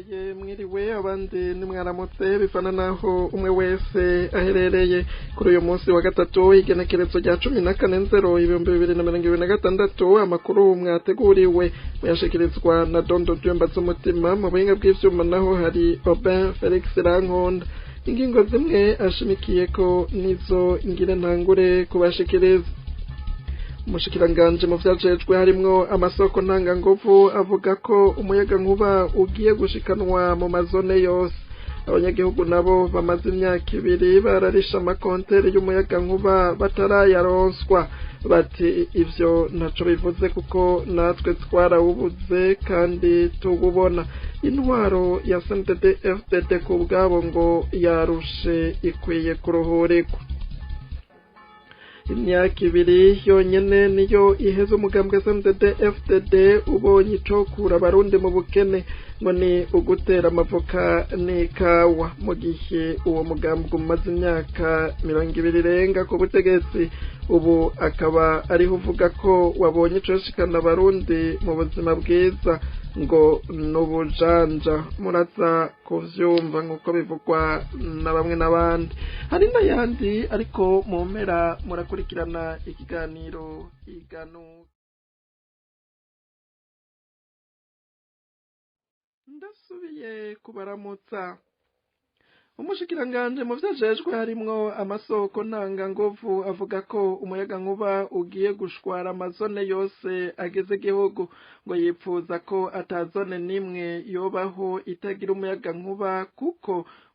ndabahaye mwiriwe abandi nimwaramutse bivana naho umwe wese aherereye kuri uyu munsi wa gatatu igenekerezo rya 14/2026 amakuru mwateguriwe muyashikirizwa na Dondo Dyemba z'umutima mu buhinga bw'ivyuma naho hari Robin Felix Rankonda ingingo zimwe ashimikiye ko nizo ngire ntangure kubashikiriza. Umushikiranganje mu vyajejwe harimwo amasoko ntanganguvu avuga ko umuyaga nkuba ugiye gushikanwa mu mazone yose. Abanyagihugu nabo bamaze imyaka 2 bararisha amakonteri y'umuyaga nkuba batarayaronswa, bati ivyo ntaco bivuze kuko natwe twarawubuze kandi tububona. Intwaro ya CNDD-FDD ku bwabo ngo yarushe ikwiye kuruhurirwa. Imyaka 2 yonyene niyo iheze umugambwe CNDD-FDD ubonye icokura abarundi mu bukene ngo ni ugutera amavoka n'ikawa, mu gihe uwo mugambwe umaze imyaka 20 irenga ku butegetsi. Ubu akaba ariho uvuga ko wabonye icoshikana abarundi mu buzima bwiza ngo nubujanja. Muraza kuvyumva nkuko bivugwa na bamwe n'abandi, hari n'ayandi ariko mu mpera murakurikirana ikiganiro iganu. Ndasubiye kubaramutsa. Umushikiranganje mu vyajejwe harimwo amasoko ntanganguvu avuga ko umuyaga nkuba ugiye gushwara amazone yose ageze igihugu, ngo yipfuza ko atazone nimwe yobaho itagira umuyaga nkuba kuko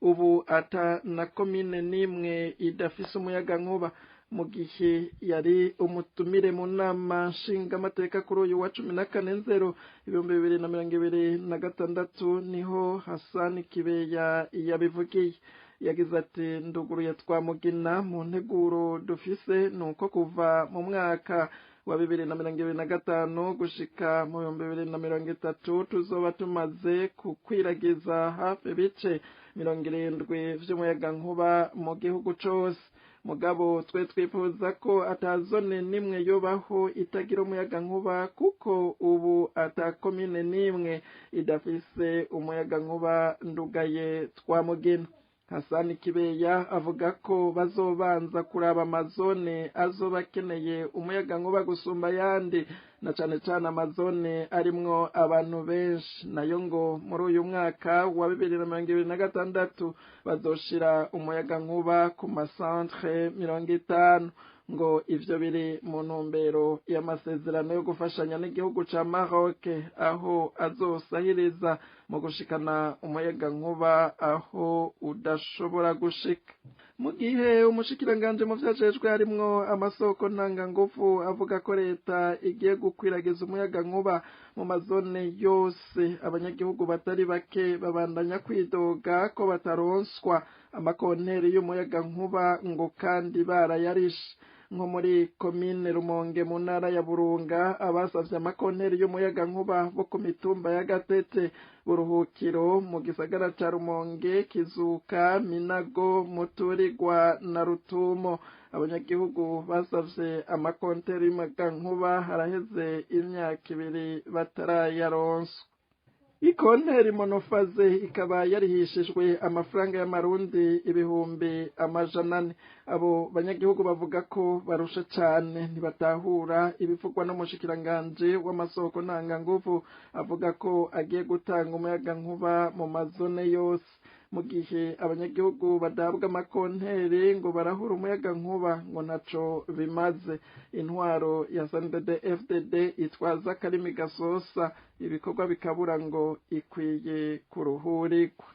ubu ata na komine nimwe idafise umuyaga nkuba. Mu gihe yari umutumire mu nama nshingamateka kuri uyu wa 14/2026 niho Hassan Kibeya yabivugiye. Yagize ati nduguruye twamugina mu nteguro dufise nuko kuva mu mwaka wa 2025 gushika mu 2030 tuzoba tumaze kukwiragiza hafi bice 70 vy'umuyaga nkuba mu gihugu cose. Mugabo twe twifuza ko atazone nimwe yobaho itagira umuyaga nkuba kuko ubu atakomine nimwe idafise umuyaga nkuba ndugaye twamugina. Hassan Kibeya avuga ko bazobanza kuraba amazone azoba akeneye umuyaga nkuba gusumba yandi, na cane cane amazone arimwo abantu benshi, nayo ngo muri uyu mwaka wa 2026 bazoshira umuyaga nkuba ku masantre 50, ngo ivyo biri mu ntumbero y'amasezerano yo gufashanya n'igihugu ca Maroc aho azosahiriza mu gushikana umuyaga nkuba aho udashobora gushika. Mu gihe umushikiranganje mu vyajejwe harimwo amasoko ntanganguvu avuga ko leta igiye gukwiragiza umuyaga nkuba mu mazone yose, abanyagihugu batari bake babandanya kwidoga ko bataronswa amakonteri y'umuyaga nkuba ngo kandi barayarishe. Nko muri komine Rumonge mu ntara ya Burunga abasavye amakonteri y'umuyaga nkuba bo ku mitumba ya Gatete, Buruhukiro, mu gisagara ca Rumonge, Kizuka, Minago, Muturirwa na Rutumo. Abanyagihugu basavye amakonteri y'umuyaga nkuba haraheze imyaka 2 batarayaronswa. Ikonteri monofaze ikaba yarihishijwe amafaranga y'amarundi 400. Abo banyagihugu bavuga ko barusha cane, ntibatahura ibivugwa n'umushikiranganje w'amasoko ntanganguvu avuga ko agiye gutanga umuyaga nkuba mu mazone yose, mu gihe abanyagihugu badabwa amakonteri ngo barahura umuyaga nkuba ngo naco bimaze. Intwaro ya CNDD-FDD itwaza akarimi gasosa ibikorwa bikabura ngo ikwiye kuruhurirwa.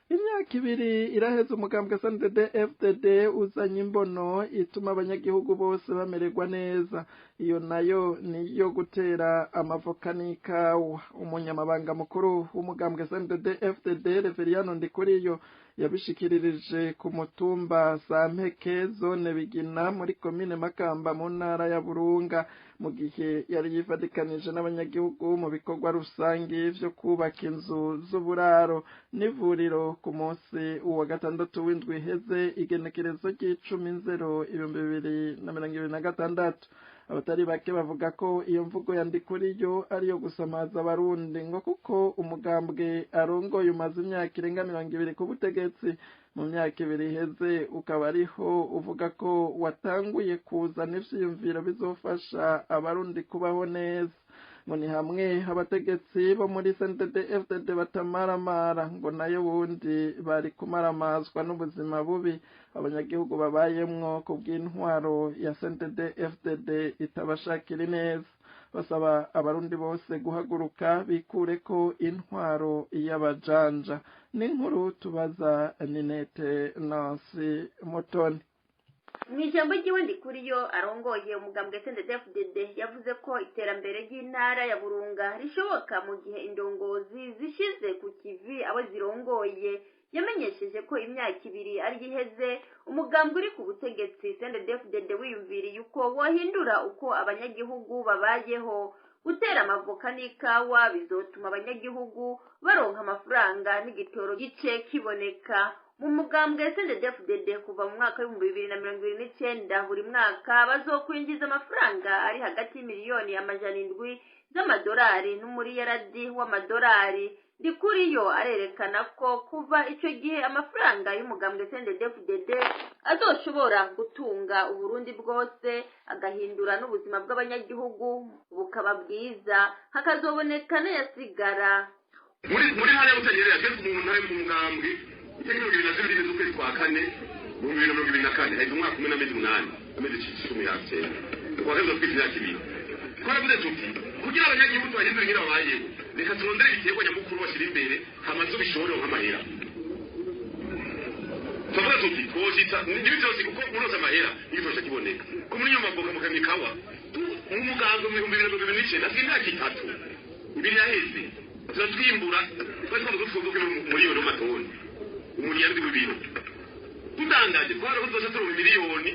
Imyaka 2 iraheze umugambwe CNDD-FDD uzanye imbono ituma abanyagihugu bose bamererwa neza, iyo nayo niyo gutera amavoka n'ikawa. Umunyamabanga mukuru w'umugambwe CNDD-FDD Reveriyano Ndikuriyo yabishikiririje ku mutumba Sampeke zone Bigina muri komine Makamba mu ntara ya Burunga, mu gihe yari yifadikanije n'abanyagihugu mu bikorwa rusangi vyo kubaka inzu z'uburaro n'ivuriro ku munsi wa 6 w'indwi iheze igenekerezo ry'10/2026. abatari bake bavuga ko iyo mvugo ya Ndikuriyo ariyo gusamaza abarundi ngo kuko umugambwe arongoye umaze imyaka irenga 20 ku butegetsi mu myaka 2 iheze ukaba ariho uvuga ko watanguye kuzana ivyiyumviro bizofasha abarundi kubaho neza ngo ni hamwe abategetsi bo muri CNDD-FDD batamaramara ngo nayo bundi bari kumaramazwa n'ubuzima bubi abanyagihugu babayemwo ku bw'intwaro ya CNDD-FDD itabashakira neza basaba abarundi bose guhaguruka bikure ko intwaro y'abajanja n'inkuru tubaza Ninete Nancy Mutoni. Mwijambo ryiwe Ndikuriyo arongoye umugambwe CNDD-FDD yavuze ko iterambere ry'intara ya Burunga rishoboka mu gihe indongozi zishize ku kivi abo zirongoye. Yamenyesheje ko imyaka 2 ari iheze umugambwe uri ku butegetsi CNDD-FDD wiyumviriye uko wahindura uko abanyagihugu babayeho. Gutera amavoka n'ikawa bizotuma abanyagihugu baronka amafaranga n'igitoro gice kiboneka. Mu mugambwe CNDD-FDD kuva mu mwaka wa 2029 buri mwaka bazokwinjiza amafaranga ari hagati y'imiliyoni $700 z'amadolari n'umuriyaradi w'amadolari. Ndikuriyo arerekana ko kuva ico gihe amafaranga y'umugambwe CNDD-FDD azoshobora gutunga Uburundi bwose agahindura n'ubuzima bw'abanyagihugu bukaba bwiza hakazoboneka n'yasigara. muri hariya butanyerera kenshi umuntu ari mu mugambwe itegeko ry'ibintu z'ukwezi kwa 4 mu 2024 hari umwaka 18 amezi 10 yakera twageze ku imyaka 2 twaravuze tuti kugira abanyagihugu bagende ngira babayeho reka turondere ibitego nyamukuru bashira imbere hamaze ubishoro nk'amahera tuvuga tuti koshita n'ibyo kuko unoza amahera yifasha kiboneka ko muri iyo maboka mu kamikawa mu muganga mu 2029 afite imyaka 3 ibiri yaheze turatwimbura twari twavuga muri iyo matoni umuriyandi w'ibiro tudandaje twarahoze turi miliyoni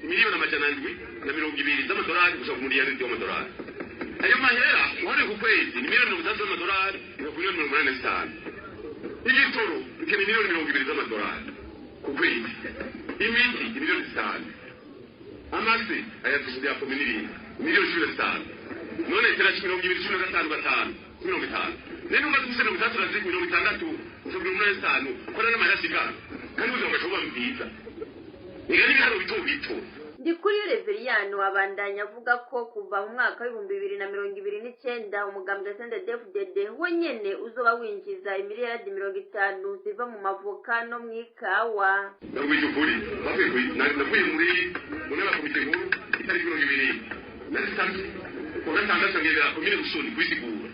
$720 z'amadolari gusa ku muriyandi w'amadolari. Ayo mahera wari ku kwezi ni $300 z'amadolari no ku $85. Igitoro ikene $20 z'amadolari ku kwezi. Imiti $5. Amase ayatushije hapo $1.5. None tera $20 $5. Neno ngatuze $3 usobwe $5 kora n'amahera sigara kandi uzonga shoba mbiza. Igari haro bito Ndikuriyo Reveriyano abandanya avuga ko kuva mu mwaka wa 2029 umugambwe CNDD-FDD wenyene uzoba winjiza imiliyaradi 50 ziva mu mavoka no mu ikawa. Ndabwije ukuri navuye muri komite nkuru itari 20 narisanze kugatanga ngera komine gusoni kwisigura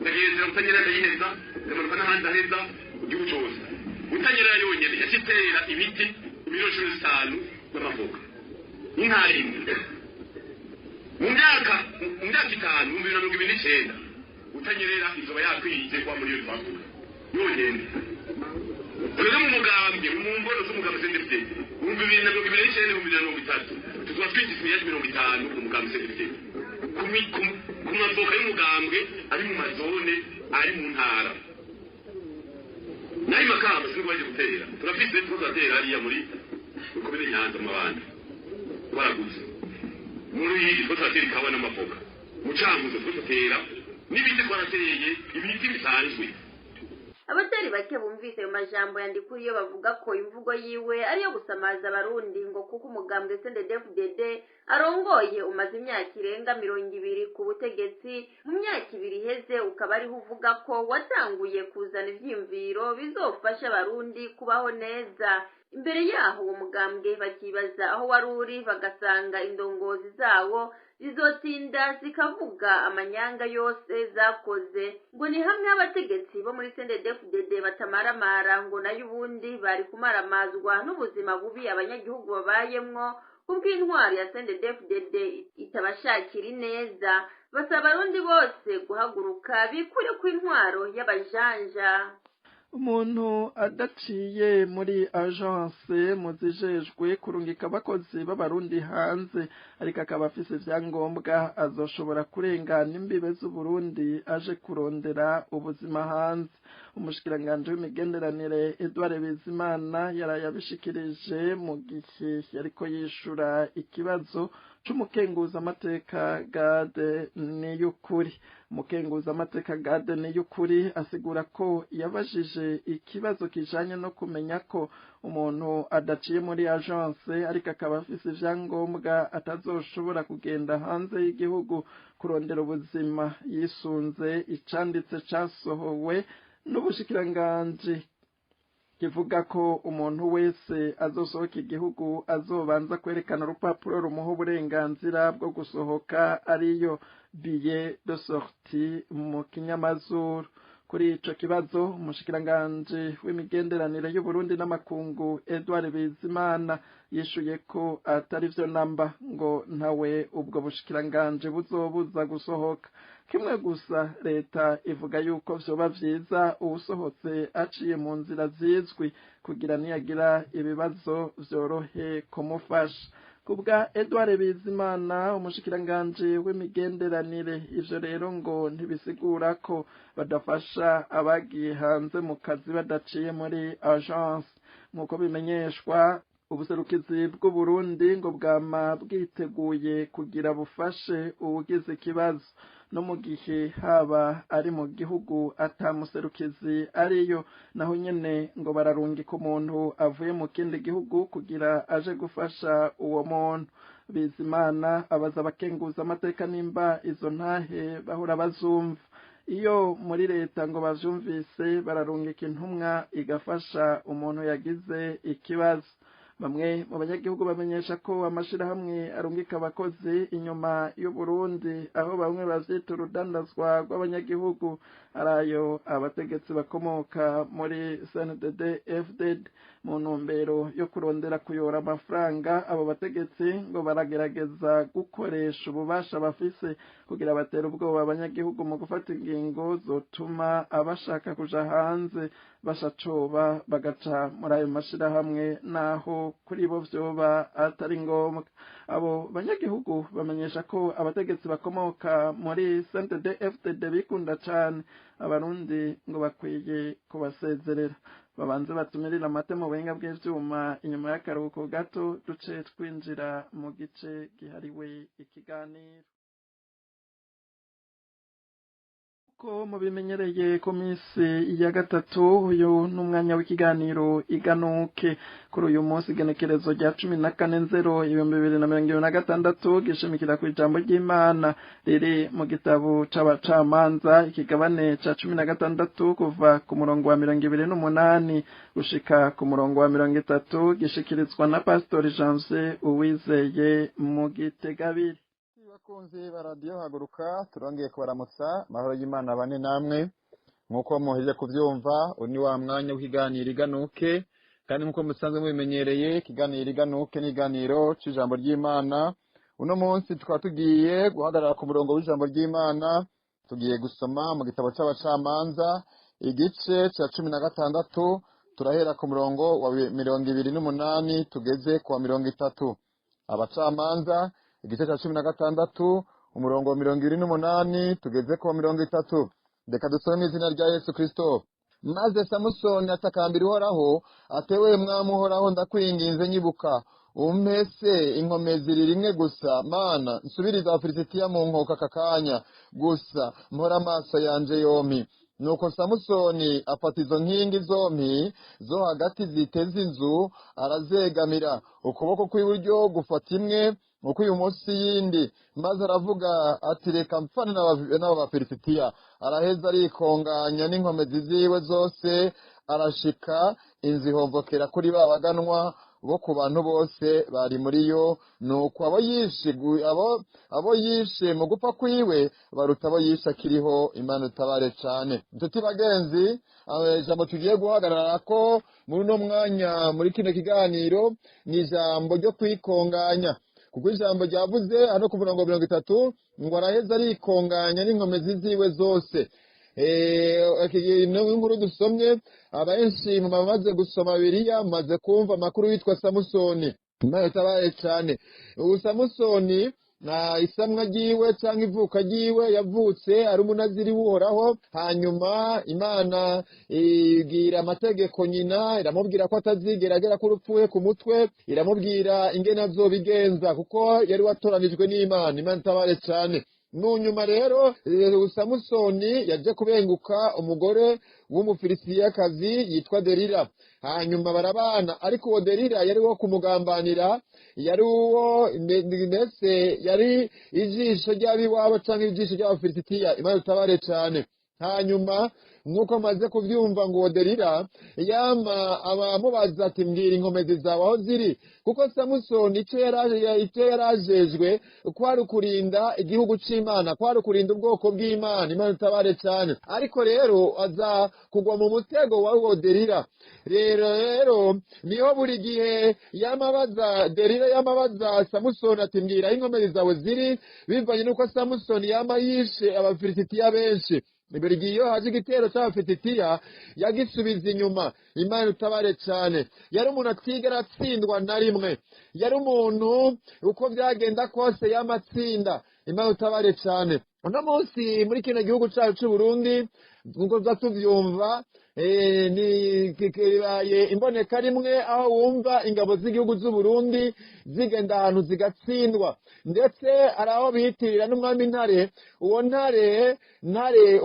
ndagenda utanyerera yiheza ndamanuka n'ahandi aheza igihugu cyose utanyerera yonyene yasitera ibiti $5 n'amavoka intari mu myaka 5 mu 2029 utanyerera izoba yakwize kwa muri yo bavuga yonyene rero mu mugambwe mu mbono z'umugambwe CNDD mu 2029 mu 2030 tuzwa twinjiza $50 mu mugambwe CNDD ku mavoka y'umugambwe ari mu mazone ari mu ntara nayi makamba sinigwaje gutera turafise tuzatera ariya muri kubera Nyanza mu bandi baraguze muri iyi tuzatera ikawa n'amavoka mucamuzo tuzatera n'ibindi twarateye ibiti bisanzwe. Abatari bake bumvise ayo majambo ya Ndikuriyo bavuga ko imvugo yiwe ariyo gusamaza abarundi ngo kuko umugambwe CNDD-FDD arongoye umaze imyaka irenga 20 ku butegetsi mu myaka 2 iheze ukaba ariho uvuga ko watanguye kuzana ivyimviro bizofasha abarundi kubaho neza. Imbere yaho uwo mugambwe bakibaza aho waruri bagasanga indongozi zawo zizotinda zikavuga amanyanga yose zakoze ngo ni hamwe abategetsi bo muri CNDD-FDD batamaramara ngo nayo ubundi bari kumaramazwa n'ubuzima bubi abanyagihugu babayemwo kubw'intwari ya CNDD-FDD itabashakira neza. Basaba abarundi bose guhaguruka bikure ku intwaro y'abajanja. Umuntu adaciye muri agence muzijejwe kurungika abakozi b'abarundi hanze ariko akaba afise ivyangombwa azoshobora kurengana imbibe z'Uburundi aje kurondera ubuzima hanze. Umushikiranganje w'imigenderanire Edouard Bizimana yarayabishikirije mu gihe yariko yishura ikibazo c'umukenguzamateka Gade Niyukuri. Umukenguzamateka Gade Niyukuri asigura ko yabajije ikibazo kijanye no kumenya ko umuntu adaciye muri agence ariko akaba afise ivyangombwa atazoshobora kugenda hanze y'igihugu kurondera ubuzima yisunze icanditse casohowe n'ubushikiranganji kivuga ko umuntu wese azosohoka igihugu azobanza kwerekana urupapuro rumuha uburenganzira bwo gusohoka ariyo billet de sortie mu kinyamazuru. Kuri ico kibazo umushikiranganji w'imigenderanire y'u Burundi n'amakungu Edouard Bizimana yishuye ko atari vyo namba, ngo ntawe ubwo bushikiranganji buzobuza gusohoka. Kimwe gusa leta ivuga yuko vyoba vyiza uwusohotse aciye mu nzira zizwi kugira niyagira ibibazo vyorohe kumufasha. Kubwa Edouard Bizimana umushikiranganji w'imigenderanire, ivyo rero ngo ntibisigura ko badafasha abagiye hanze mu kazi badaciye muri agence. Nk'uko bimenyeshwa, ubuserukizi bw'u Burundi ngo bwama bwiteguye kugira bufashe uwugize ikibazo, no mu gihe haba ari mu gihugu atamuserukizi ariyo, naho nyene ngo bararungika umuntu avuye mu kindi gihugu kugira aje gufasha uwo muntu. Bizimana abaza abakenguzamateka nimba izo ntahe bahora bazumva. Iyo muri leta ngo bavyumvise bararungika intumwa igafasha umuntu yagize ikibazo. Bamwe mu banyagihugu bamenyesha ko amashirahamwe arungika abakozi inyuma y'u Burundi, aho bamwe bavyita urudandazwa rw'abanyagihugu, arayo abategetsi bakomoka muri CNDD FDD mu ntumbero yo kurondera kuyora amafaranga. Abo bategetsi ngo baragerageza gukoresha ububasha bafise kugira batera ubwoba abanyagihugu mu gufata ingingo zotuma abashaka kuja hanze bashacoba bagaca muri ayo mashirahamwe, naho kuri bo vyoba atari ngombwa. Abo banyagihugu bamenyesha ko abategetsi bakomoka muri CNDD FDD bikunda cane abarundi, ngo bakwiye kubasezerera. Babanze batumirira amate mu buhinga bw'ivyuma. Inyuma y'akaruhuko gato duce twinjira mu gice gihariwe ikiganiro. Ko mubimenyereye ku minsi ya gatatu, uyu n'umwanya w'ikiganiro Iganuke. Kuri uyu munsi igenekerezo rya 14/0/2026 gishimikira ku ijambo ry'Imana riri mu gitabo c'abacamanza ikigabane ca 16 kuva ku murongo wa 28 gushika ku murongo wa 30, gishikirizwa na Pastor Janvier Uwizeye mu Gitegabiri. Bakunzi ba radio Haguruka, turongeye kubaramutsa. Mahoro y'Imana bane namwe. Nkuko muheje kuvyumva, uni wa mwanya w'ikiganiro Iganuke, kandi nkuko musanzwe mubimenyereye, ikiganiro Iganuke ni iganiro c'ijambo ry'Imana. Uno munsi tukaba tugiye guhagarara ku murongo w'ijambo ry'Imana, tugiye gusoma mu gitabo c'abacamanza igice ca 16, turahera ku murongo wa 28 tugeze ku wa 30. Abacamanza igice ca 16 umurongo wa 28 tugeze ku wa 30. Reka dusome izina rya Yesu Kristo. Maze Samusoni atakambira Uhoraho, atewe mwami Uhoraho, ndakwinginze nyibuka umpese inkomezi rimwe gusa, Mana nsubiriza Abafilisitiya mu nkoka aka kanya gusa, mpora amaso yanje yompi. Nuko Samusoni afata izo nkingi zompi zo hagati ziteze inzu, arazegamira, ukuboko kw'iburyo gufata imwe, ukw'ibumoso yindi, maze aravuga ati reka mpfane n'abo Bafilisitiya. Araheza arikonganya n'inkomezi ziwe zose, arashika inzu ihomvokera kuri ba baganwa bo ku bantu bose bari muri yo. Nuko abo yishe mu gupfa kwiwe baruta abo yishe akiriho. Imana utabare cane. Nshuti bagenzi, ijambo tugiye guhagarara ko muri uno mwanya muri kino kiganiro ni ijambo ryo kwikonganya, kuko ijambo ryavuze hano ku murongo 30 ngo araheza arikonganya n'inkomezi ziwe zose. Inkuru dusomye, abenshi mu bamaze gusoma Bibiliya maze kumva amakuru witwa Samusoni. Imana itabaye cane. Ubu Samusoni isamwa ryiwe cyangwa ivuka ryiwe yavutse ari umunaziri w'uhoraho. Hanyuma Imana ibwira amategeko nyina, iramubwira ko atazigera agera ku rupfuye ku mutwe, iramubwira ingene azobigenza kuko yari watoranijwe n'Imana. Imana itabare cyane. Munyuma rero Samusoni yaje kubenguka umugore w'umufilisitiyakazi yitwa Delila. Hanyuma barabana, ariko uwo Delila yari wo kumugambanira, yari uwo mbese yari ijisho ry'abiwabo cyangwa ijisho ry'abafilisitiya. Imana itabare cyane. Hanyuma nk'uko maze kubyumva ngo Delila yama abamubaza ati mbwira inkomezi zawe aho ziri, kuko Samusoni icyo yarajejwe kwari ukurinda igihugu c'Imana, kwari ukurinda ubwoko bw'Imana. Imana itabare cyane. Ariko rero aza kugwa mu mutego wa Delila. Rero niho buri gihe Delila yamabaza Samusoni ati mbwira inkomezi zawe ziri, bivanye n'uko Samusoni yama yishe abafilisitiya benshi. Buri gihe iyo haje igitero cy'abafilisitiya yagisubiza inyuma. Imana itabare cyane. Yari umuntu atigera atsindwa na rimwe, yari umuntu uko byagenda kose yamatsinda. Imana itabare cyane. Uno munsi muri kino gihugu cyacu cy'u Burundi nkuko tuvyumva kibaye imboneka rimwe, aho wumva ingabo z'igihugu z'u Burundi zigenda ahantu zigatsindwa, ndetse ari aho bihitirira n'umwami Ntare. Uwo Ntare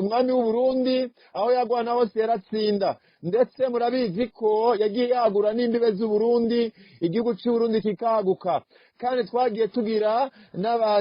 umwami w'u Burundi aho yagwana hose yaratsinda, ndetse murabizi ko yagiye yagura n'imbibe z'u Burundi, igihugu cy'u Burundi kikaguka. Kandi twagiye tugira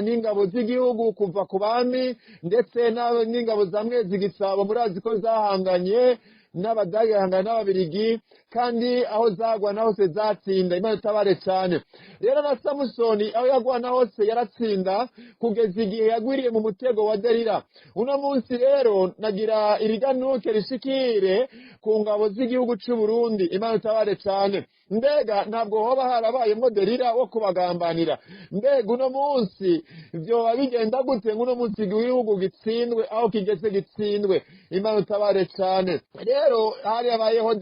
n'ingabo z'igihugu kuva ku bami, ndetse n'ingabo za Mwezigisabo murazi ko zahanganye n'Abadage, hangana n'Ababirigi, kandi aho zagwana hose zatsinda. Imana itabare cyane. Rero na Samusoni aho yagwana hose yaratsinda, kugeza igihe yagwiriye mu mutego wa Delila. Uno munsi rero nagira iriganuke rishikire ku ngabo z'igihugu cy'u Burundi. Imana itabare cyane. Mbega ntabwo hoba harabayemo Delila wo kubagambanira? Mbega uno munsi vyoba bigenda gute ngo uno munsi igihugu gitsindwe, aho kigeze gitsindwe? Imana itabare cyane. Rero hari habayeho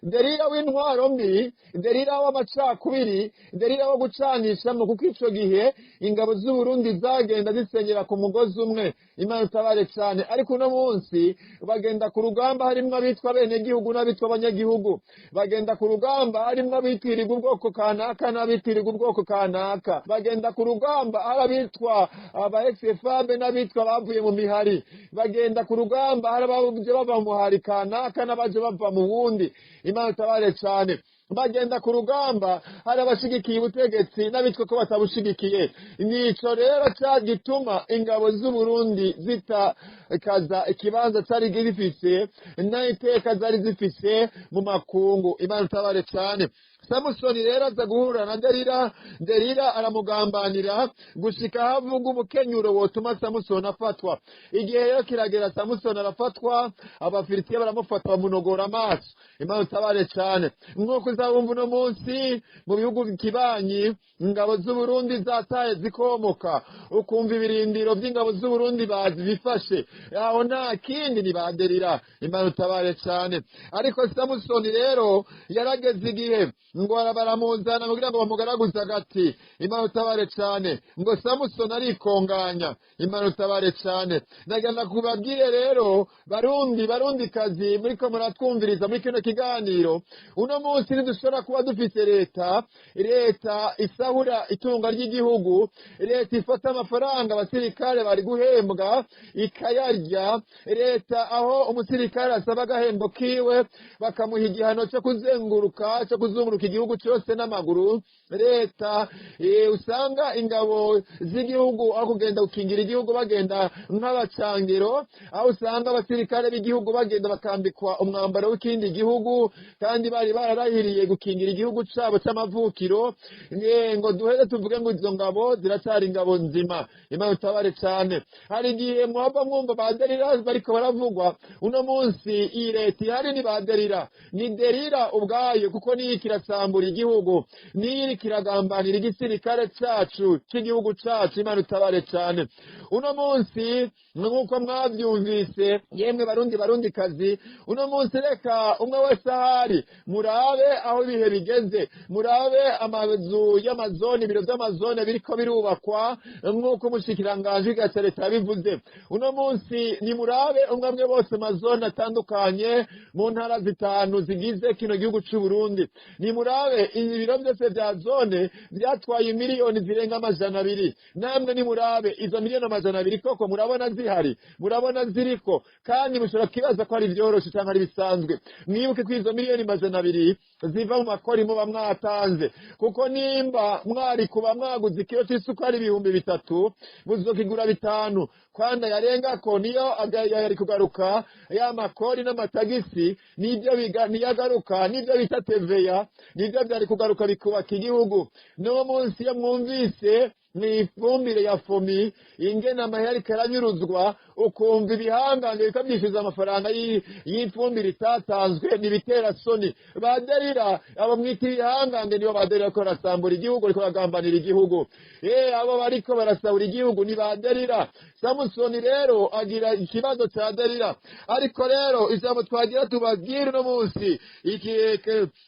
Delila w'intwaro mbi, Delila w'amacakubiri, Delila wo gucanishamo, kuko ico gihe ingabo z'u Burundi zagenda zisenyera ku mugozi umwe. Imana itabare cyane. Ariko uno munsi bagenda ku rugamba harimwo abitwa bene gihugu n'abitwa abanyagihugu. Bagenda ku rugamba harimwo abitirirwa ubwoko kanaka n'abitirirwa ubwoko kanaka. Bagenda ku rugamba hari abitwa aba ex-FAB n'abitwa bavuye mu mihari. Bagenda ku rugamba hari abaje bava mu muhari kanaka n'abaje bava mu wundi. Imana itabare cyane. Bagenda ku rugamba hari abashigikiye ubutegetsi n'abitwa ko batabushigikiye. Nico rero cyagituma ingabo z'u Burundi zitakaza ikibanza cyari gifise n'iteka zari zifise mu makungu. Imana itabare cyane. Samusoni rero aza guhura na Delila aramugambanira gushika havuga umukenyuro wotuma Samusoni afatwa. Igihe rero kiragera Samusoni arafatwa, abafilisitiya baramufata bamunogora amaso. Imana itabare cyane. Nk'uko uzabumva uno munsi mu bihugu kibanyi ingabo z'u Burundi zataye zikomoka, ukumva ibirindiro by'ingabo z'u Burundi bifashe, aho nta kindi ni ba Delila. Imana itabare cyane. Ariko Samusoni rero yarageze igihe ngo baramuzana kugira ngo bamugaraguze agati. Imana itabare cyane. Ngo Samusoni arikonganya. Imana itabare cyane. Nagana kubabwire rero barundi kazi muri ko muratwumviriza muri kino kiganiro, uno munsi ntidushobora kuba dufite leta isahura itunga ry'igihugu, leta ifata amafaranga abasirikare bari guhembwa ikayarya, leta aho umusirikare asaba agahembo kiwe bakamuha igihano cyo kuzunguruka igihugu cyose n'amaguru. Leta usanga ingabo z'igihugu aho kugenda gukingira igihugu bagenda nk'abacangiro, aho usanga abasirikare b'igihugu bagenda bakambikwa umwambaro w'ikindi gihugu, kandi bari bararahiriye gukingira igihugu cyabo cy'amavukiro. Ngo duhere tuvuge ngo izo ngabo ziracyari ingabo nzima. Imana itabare cyane. Hari igihe mwaba mwumva ba Delila bariko baravugwa. Uno munsi iyi leta ihari ni ba Delila, ni Delila ubwayo, kuko niyo kirasa gusambura igihugu, niyo kiragambanira igisirikare cacu cy'igihugu cacu. Imana utabare cyane. Uno munsi nk'uko mwabyumvise yemwe barundi kazi, uno munsi reka umwe wese ahari murabe aho ibihe bigeze, murabe amazu y'amazone, ibiro by'amazone biriko birubakwa nk'uko umushikiranganji w'igaca leta yabivuze. Uno munsi ni murabe umwe bose amazone atandukanye mu ntara zitanu zigize kino gihugu cy'u Burundi. Ni murabe ibiro byose bya zone byatwaye miliyoni zirenga 200. Namwe ni murabe izo miliyoni 200 koko murabona zihari, murabona ziriko, kandi mushobora kibaza ko ari byoroshe cyangwa ari bisanzwe. Mwibuke ko izo miliyoni 200 ziva mu makori muba mwatanze, kuko nimba mwari kuba mwaguze ikiro cy'isukari 3,000 muzokigura 5, kwanda yarenga ko niyo yari kugaruka ya makori n'amatagisi, nibyo niyagaruka, nibyo bita TVA, nibyo byari kugaruka bikubaka igihugu. No munsi ya mwumvise ni ifumbire ya fomi ingena amahera karanyuruzwa, ukumva ibihangange bikabyishyuza amafaranga y'ifumbire itatanzwe, nibitera soni. Baderira abo mwita ibihangange nibo baderira ko rasambura igihugu, ariko bagambanira igihugu. Abo bariko barasabura igihugu ni baderira. Samusoni rero agira ikibazo cya derira, ariko rero ijambo twagira tubabwire no munsi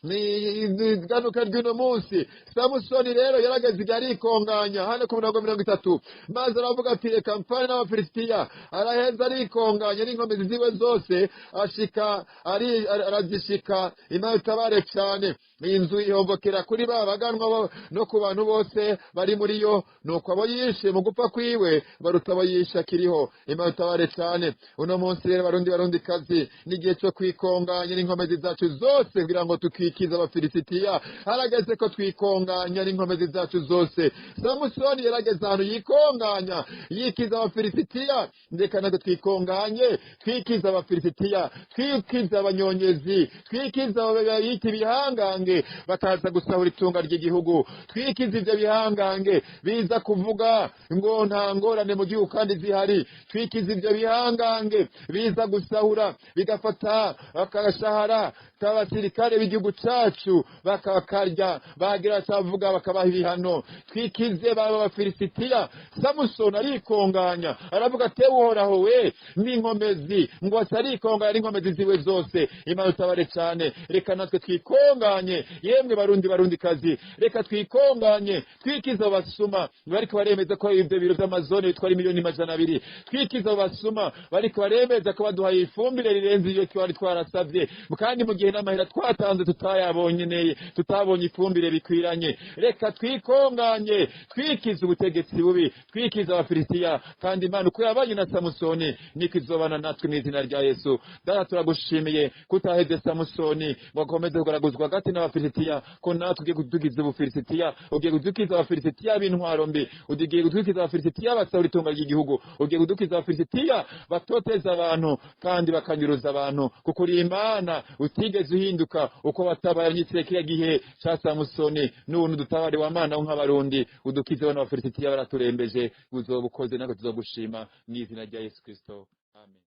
ni ganuka ry'uno munsi. Samusoni rero yarageze arikonganya hano ku 30, maze aravuga ati reka mpfane n'Abafilisitiya. Araheza arikonganya n'inkomezi ziwe zose, ashika arazishika. Imana itabare cyane. Inzu ihombokera kuri baganwa no ku bantu bose bari muri yo, nuko abo yishe mu gupfa kwiwe baruta abo yishe akiriho. Imana itabare cyane. Uno munsi rero barundi kazi, n'igihe cyo kwikonganya n'inkomezi zacu zose kugira ngo tukikiza Abafilisitiya. Harageze ko twikonganya n'inkomezi zacu zose. Samusoni yarageze ahantu yikonganya yikiza Abafilisitiya. Ndeka natwe twikonganye twikiza Abafilisitiya, twikiza abanyonyezi, twikiza abayita ibihangange bataza gusahura itunga ry'igihugu, twikiza ibyo bihangange biza kuvuga ngo nta ngorane mu gihugu kandi zihari, twikiza ibyo bihangange biza gusahura bigafata akashahara k'abasirikare b'igihugu cacu bakakarya, bagira cavuga bakabaha ibihano. Twikize baba Abafilisitiya. Samusoni arikonganya aravuga ati uhoraho we n'inkomezi ngo asarikonganya n'inkomezi ziwe zose. Imana utabare cyane. Reka natwe twikonganye yemwe barundi kazi, reka twikonganye twikiza abasuma bariko baremeza ko ibyo biro by'amazone bitwara miliyoni 200. Twikiza abasuma bariko baremeza ko baduhaye ifumbire rirenze iyo twari twarasabye, kandi mu gihe n'amahera twatanze tutabonye ifumbire bikwiranye. Reka twikonganye twikiza ubutegetsi bubi, twikiza Abafilisitiya, kandi Imana uko yabanye na Samusoni niko izobana natwe mu izina rya Yesu. Data turagushimiye kutaheze Samusoni ngo akomeze kugaraguzwa hagati n'Abafilisitiya, ko natwe ugiye kudukiza Ubufilisitiya, ugiye kudukiza Abafilisitiya b'intwaro mbi, ugiye kudukiza Abafilisitiya basahura itunga ry'igihugu, ugiye kudukiza Abafilisitiya batoteza abantu kandi bakanyuruza abantu, kuko uri Imana utigeze uhinduka uko watabaye kiriya gihe ca Samusoni. N'ubu dutabare wa Mana nk'abarundi, udukize bano Abafilisitiya baraturembeje, uzobukoze natwe tuzogushima mu izina rya Yesu Kristo. Amen.